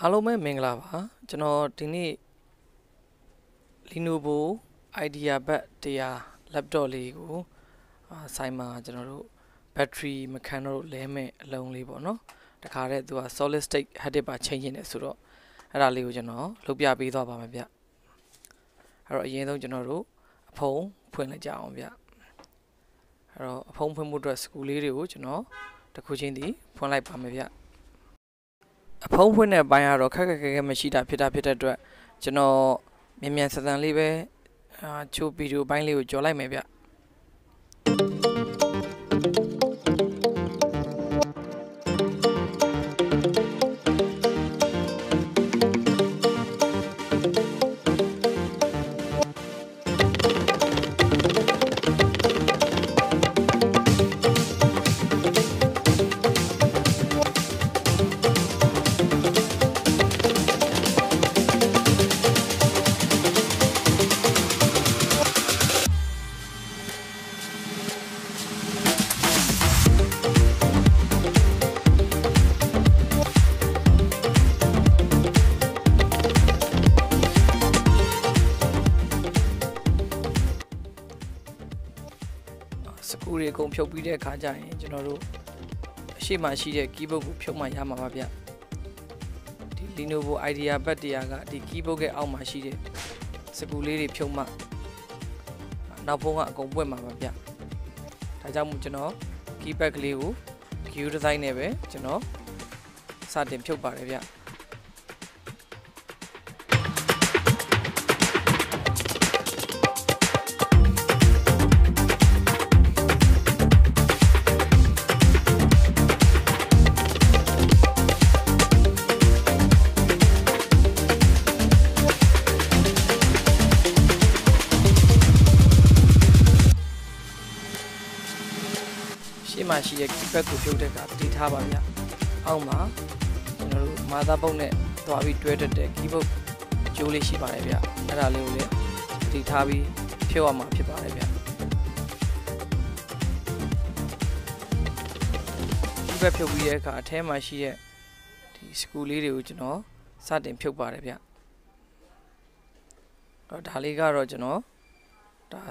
အားလုံးပဲမင်္ဂလာပါကျွန်တော်ဒီနေ့ Lenovo Idea-pad 100 laptop လေးကိုဆိုင်မှာကျွန်တော်တို့ battery မခံတော့လဲမဲ့အလုံးလေးပေါ့နော်တခါတည်းသူက solid state hard disk ပါချိန်နေတယ်ဆိုတော့အဲ့ဒါလေးကိုကျွန်တော်လုပ်ပြပေးသွားပါမယ်ဗျအဲ့တော့အရင်ဆုံးကျွန်တော်တို့အဖုံးဖွင့်လိုက်ကြအောင်ဗျအဲ့တော့အဖုံးဖွင့်မှုအတွက်စကူလေးတွေကိုကျွန်တော်တစ်ခုချင်းစီဖွင့်လိုက်ပါမယ်ဗျအဖုံးဖွင့်တဲ့ဘိုင်းကတော့ခက်ခက်ခဲမရှိတာဖြစ်တဲ့အတွက်ကျွန်တော်မြန်ဆန်လေးပဲချိုးဗီဒီယိုဘိုင်းလေးကိုကြော်လိုက်မယ်ဗျစကူတွေအကုန်ဖြုတ်ပြီးတဲ့အခါကျရင်ကျွန်တော်တို့အရှိမရှိတဲ့ keyboard ကိုဖြုတ်မှရမှာပါဗျဒီ Lenovo Idea-pad 100ကဒီ keyboard ရဲ့အောက်မှာရှိတဲ့စကူလေးတွေဖြုတ်မှနောက်ဖုံးကအကုန်ပွင့်မှာပါဗျဒါကြောင့်မို့ကျွန်တော် keypad ကလေးကို Q design နဲ့ပဲကျွန်တော်စတင်ဖြုတ်ပါတယ်ဗျရှေ့မှာရှိတဲ့ keypad ကိုဖြုတ်တဲ့အခါသတိထားပါဗျအောက်မှာကျွန်တော်တို့ motherboard နဲ့သွားပြီးတွဲတက်တဲ့ keyboard ကြိုးလေးရှိပါတယ်ဗျအဲ့ဒါလေးကိုလည်းသတိထားပြီးဖြုတ်ရမှာဖြစ်ပါတယ်ဗျ keypad ဖြုတ်ပြီးတဲ့အခါအထဲမှာရှိတဲ့ဒီစကူလေးတွေကိုကျွန်တော်စတင်ဖြုတ်ပါတယ်ဗျဒါလေးကတော့ကျွန်တော်ဒါ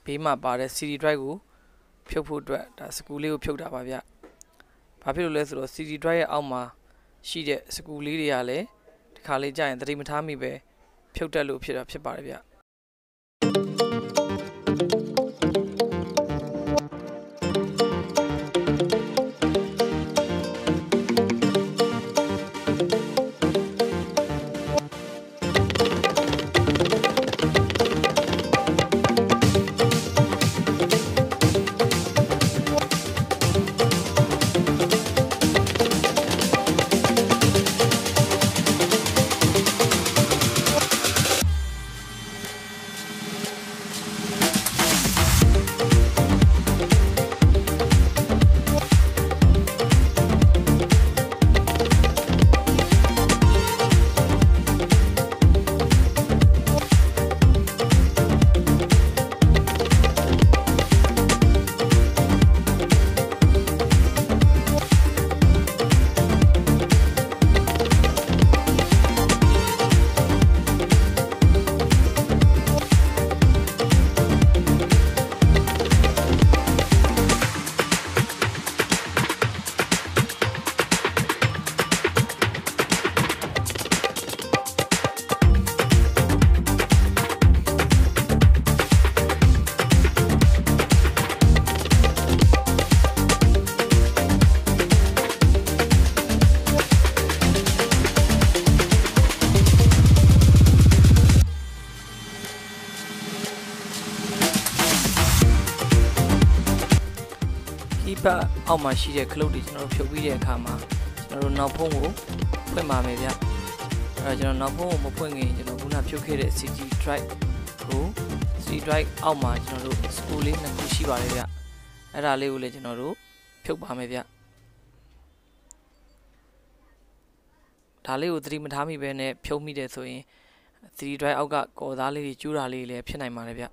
ဘေးမှာပါတဲ့ CD drive ကိုဖြုတ်ဖို့အတွက်ဒါစကူလေးကိုဖြုတ်တာပါဗျ။ဘာဖြစ်လို့လဲဆိုတော့ CD drive ရဲ့အောက်မှာရှိတဲ့စကူလေးတွေကလည်းဒီခါလေးကြာရင်သတိမထားမိပဲဖြုတ်တက်လို့ဖြစ်ပါတယ်ဗျkeypad အောက်မှာရှိတဲ့ခလုတ်တွေကျွန်တော်တို့ဖြုတ်ပြီးတဲ့အခါမှာကျွန်တော်တို့နောက်ဖုံးကိုဖွင့်ပါမယ်ဗျအဲ့တော့ကျွန်တော်နောက်ဖုံးကိုမဖွင့်ခင်ကျွန်တော်ခုနဖြုတ်ခဲ့တဲ့ CD drive ကို CD drive အောက်မှာကျွန်တော်တို့စကူလေးနှစ်ခုရှိပါတယ်ဗျအဲ့ဒါလေးကိုလည်းကျွန်တော်တို့ဖြုတ်ပါမယ်ဗျဒါလေးကိုသတိမထားမိပဲနဲ့ဖြုတ်မိတယ်ဆိုရင် CD drive အောက်ကကော်သားလေးတွေကျူးတာလေးလည်းဖြစ်နိုင်ပါတယ်ဗျ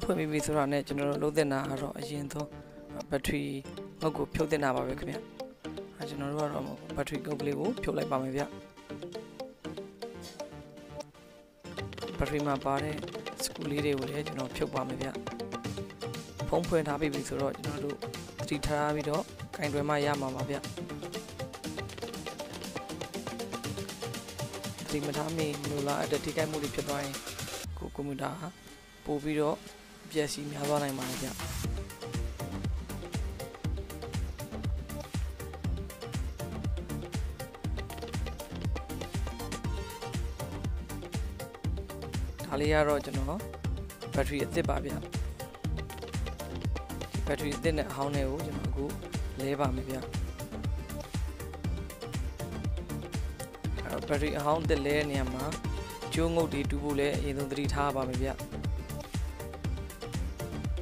ဖွင့်ပြီးဆိုတာနဲ့ကျွန်တော်တို့လုပ်တဲ့နာကတော့အရင်ဆုံးဘက်ထရီငုတ်ကိုဖြုတ်တဲ့နာပါပဲခင်ဗျကျွန်တော်တို့ကတော့ဘက်ထရီငုတ်ကလေးကိုဖြုတ်လိုက်ပါမယ်ဗျဘက်ထရီမှာပါတဲ့စကူလေးတွေကိုလည်းကျွန်တော်ဖြုတ်ပါမယ်ဗျဖုံးဖွင့်ထားပြီဆိုတော့ကျွန်တော်တို့သတိထားပြီးတော့ကင်တွယ်မှရမှာပါဗျသတိမထားမိလို့လားအတက်ထိခိုက်မှုတွေဖြစ်သွားရင်ကိုကွန်ပျူတာပို့ပြီးတော့ပျက်စီးများသွားနိုင်ပါတယ်ဗျဒါလေးကတော့ကျွန်တော်ဘက်ထရီအသစ်ပါဗျဘက်ထရီအသစ်နဲ့အဟောင်းတွေကိုကျွန်တော်အခုလဲပါမယ်ဗျဘက်ထရီအဟောင်းတစ်လဲနေရာမှာကျိုးငုတ်တွေတူဖို့လည်းအရင်ဆုံးသတိထားပါမယ်ဗျ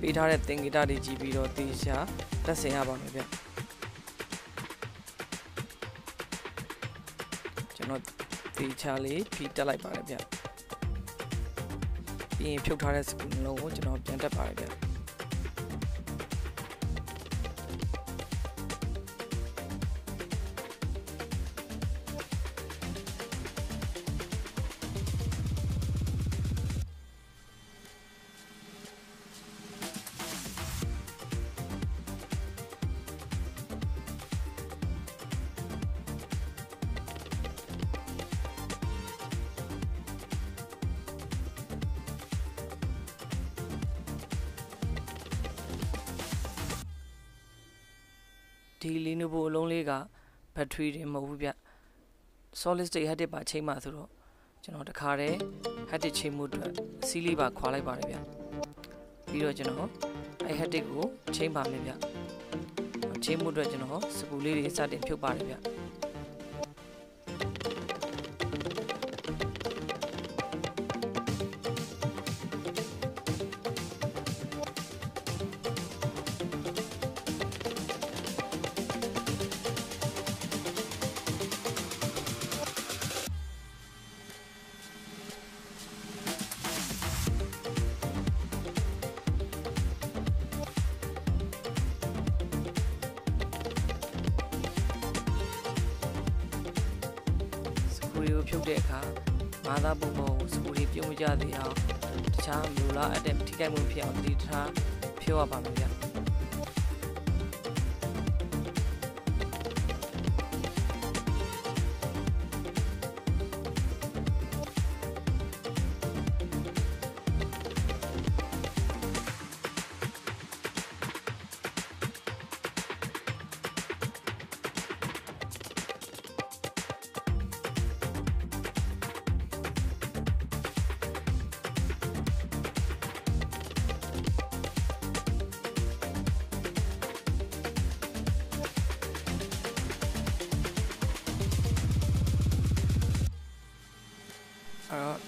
ပေးထားတဲ့သင်္ကေတတွေကြည့်ပြီးတော့တေချာတက်ဆင်ရပါမယ်ဗျကျွန်တော်တေချာလေးဖြီးတက်လိုက်ပါတယ်ဗျပြီးရင်ဖြုတ်ထားတဲ့စကူနှလုံးကိုကျွန်တော်ပြန်တက်ပါတယ်ဗျဒီ Lenovo အလုံးလေးကဘက်ထရီတွေမဟုတ်ဘူးဗျ solid state hard disk ပါချိန်မှာဆိုတော့ကျွန်တော်တခါတည်း hard disk ချိန်မှုအတွက်စီးလေးပါခွာလိုက်ပါတယ်ဗျပြီးတော့ကျွန်တော်အဲ hard disk ကိုချိန်ပါမယ်ဗျချိန်မှုအတွက်ကျွန်တော်စပူလေးတွေစတင်ဖြုတ်ပါတယ်ဗျဖြုတ်တဲ့အခါမာသားပုံပေါ်ကိုစကူတွေပြုံးမကြသေးအောင်တခြားလူလားအတက်ထိခိုက်မှုဖြစ်အောင်တတိထားဖြုတ်ရပါမယ်ဗျ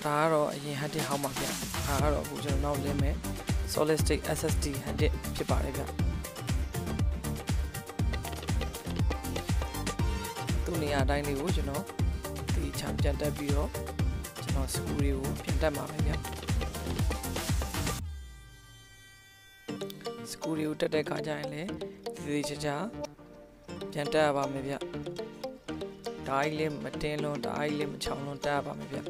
ဒါကတော့အရင် hard disk ဟောင်းပါဗျဒါကတော့အခုကျွန်တော်နောက်လင်းမဲ့ solid state SSD hard disk ဖြစ်ပါတယ်ဗျသူ့နေရာတိုင်းလေးကိုကျွန်တော်ဒီချမ်းပြန်တက်ပြီးတော့ကျွန်တော်စကူတွေကိုပြန်တက်မှာပဲဗျစကူတွေကိုတက်တဲ့ခါကျရင်လည်းဒီချာချာပြန်တက်ရပါမယ်ဗျဓာတ်လေးမတင်းလွန်ဓာတ်လေးမချောင်းလွန်တက်ရပါမယ်ဗျ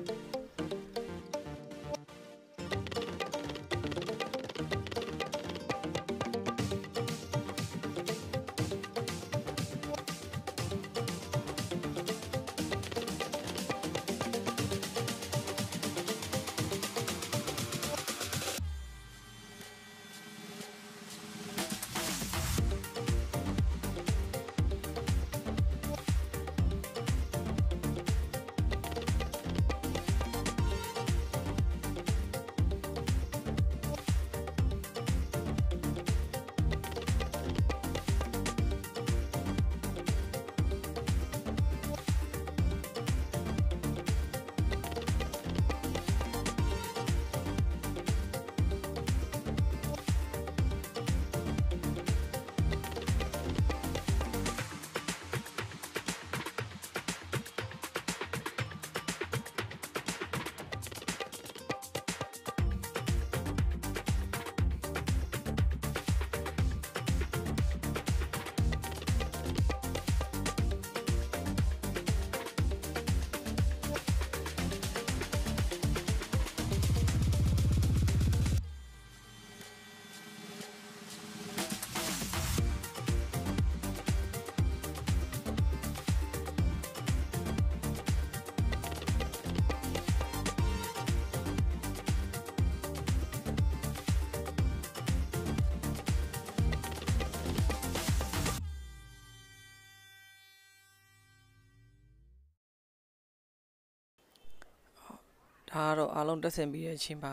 ဒါကတော့အားလုံးတက်ဆင်ပြီးတဲ့အချိန်မှာ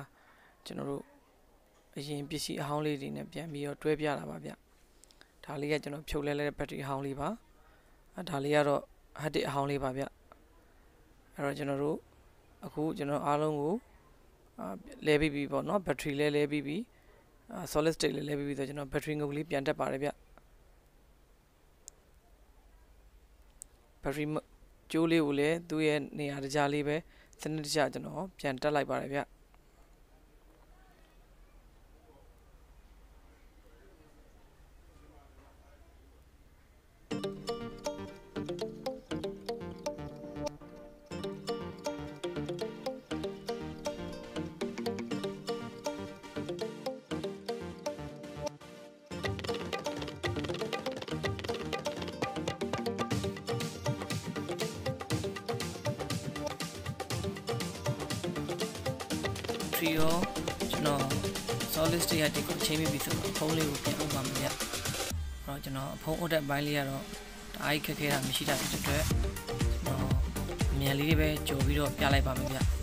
ကျွန်တော်တို့အရင်ပစ္စည်းအဟောင်းလေးတွေနဲ့ပြန်ပြီးတော့တွဲပြတာပါဗျဒါလေးကကျွန်တော်ဖြုတ်လဲတဲ့ဘက်ထရီအဟောင်းလေးပါဒါလေးကတော့ hard disk အဟောင်းလေးပါဗျအဲ့တော့ကျွန်တော်တို့အခုကျွန်တော်အားလုံးကိုလဲပြီးပြီပေါ့နော်ဘက်ထရီလဲပြီးပြီsolid state လဲပြီးပြီဆိုကျွန်တော်ဘက်ထရီငုတ်ကလေးပြန်တက်ပါတယ်ဗျဘက်ထရီကျိုးလေးကိုလည်းသူ့ရဲ့နေရာတကြားလေးပဲစနစ်တကျကျွန်တော်ပြန်တက်လိုက်ပါတယ်ဗျရောကျွန်တော် solid state ရဲ့ကိုချိန်ပြီးဆိုတော့ဖုန်းလေးကိုပြန်အောင်ပါမယ်ဗျ။အဲ့တော့ကျွန်တော်ဖုန်းအုပ်တဲ့ဘိုင်းလေးကတော့တအားခက်ခဲတာမရှိတာဖြစ်တဲ့အတွက်ကျွန်တော်အမြန်လေးတွေပဲကြိုပြီးတော့ပြလိုက်ပါမယ်ဗျ။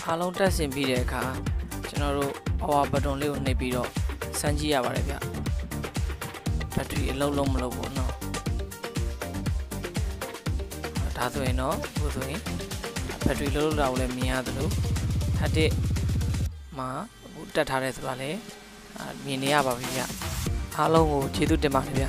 အားလုံးတက်ဆင်ပြီးတဲ့အခါကျွန်တော်တို့ power button လေးကိုနှိပ်ပြီးတော့စမ်းကြည့်ရပါတယ်ဗျဘက်ထရီအလုံးလုံးမလို့ပေါ့နော်ဒါဆိုရင်တော့အခုဆိုရင်ဘက်ထရီလုံးလုံးတာကိုလည်းမြင်ရသလိုဟတ်တစ်မှာအခုတက်ထားတယ်ဆိုတာလည်းမြင်နေရပါပြီဗျအားလုံးကိုကျေးဇူးတင်ပါတယ်ဗျ